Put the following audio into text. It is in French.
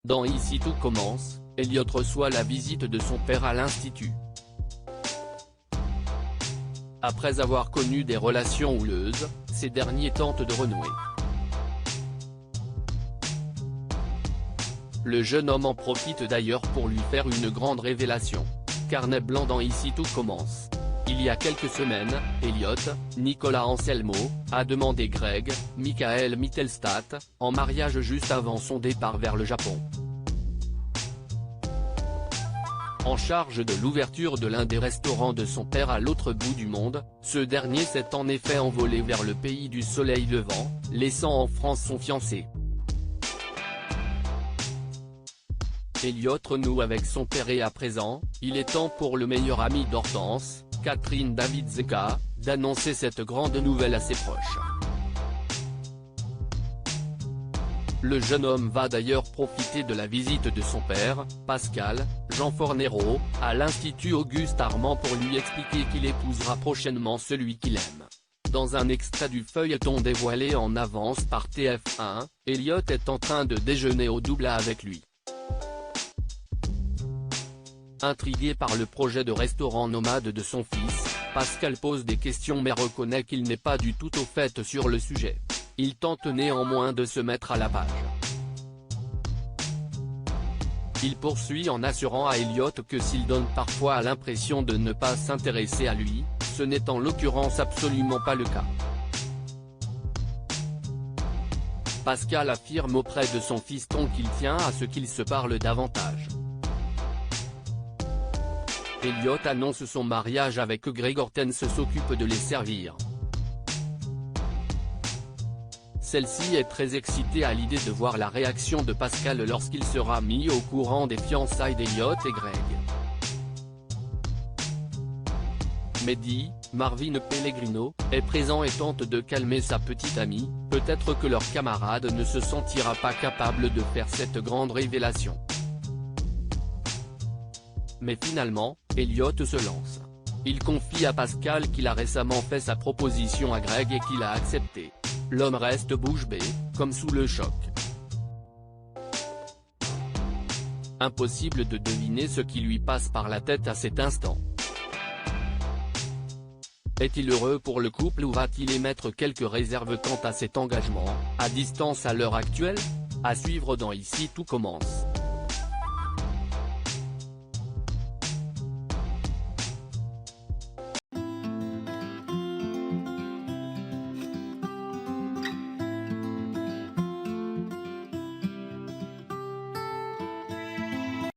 Dans Ici tout commence, Elliot reçoit la visite de son père à l'institut. Après avoir connu des relations houleuses, ces derniers tentent de renouer. Le jeune homme en profite d'ailleurs pour lui faire une grande révélation. Carnet blanc dans Ici tout commence. Il y a quelques semaines, Elliot, Nicolas Anselmo, a demandé Greg, Michael Mittelstadt, en mariage juste avant son départ vers le Japon. En charge de l'ouverture de l'un des restaurants de son père à l'autre bout du monde, ce dernier s'est en effet envolé vers le pays du soleil levant, laissant en France son fiancé. Elliot renoue avec son père et à présent, il est temps pour le meilleur ami d'Hortense, Catherine David Zeka, d'annoncer cette grande nouvelle à ses proches. Le jeune homme va d'ailleurs profiter de la visite de son père, Pascal, Jean Fornero, à l'Institut Auguste Armand pour lui expliquer qu'il épousera prochainement celui qu'il aime. Dans un extrait du feuilleton dévoilé en avance par TF1, Elliot est en train de déjeuner au double avec lui. Intrigué par le projet de restaurant nomade de son fils, Pascal pose des questions mais reconnaît qu'il n'est pas du tout au fait sur le sujet. Il tente néanmoins de se mettre à la page. Il poursuit en assurant à Elliot que s'il donne parfois l'impression de ne pas s'intéresser à lui, ce n'est en l'occurrence absolument pas le cas. Pascal affirme auprès de son fiston qu'il tient à ce qu'ils se parlent davantage. Elliot annonce son mariage avec Greg. Hortense s'occupe de les servir. Celle-ci est très excitée à l'idée de voir la réaction de Pascal lorsqu'il sera mis au courant des fiançailles d'Elliot et Greg. Mehdi, Marvin Pellegrino, est présent et tente de calmer sa petite amie, peut-être que leur camarade ne se sentira pas capable de faire cette grande révélation. Mais finalement, Elliot se lance. Il confie à Pascal qu'il a récemment fait sa proposition à Greg et qu'il a accepté. L'homme reste bouche bée, comme sous le choc. Impossible de deviner ce qui lui passe par la tête à cet instant. Est-il heureux pour le couple ou va-t-il émettre quelques réserves quant à cet engagement, à distance à l'heure actuelle? À suivre dans Ici tout commence.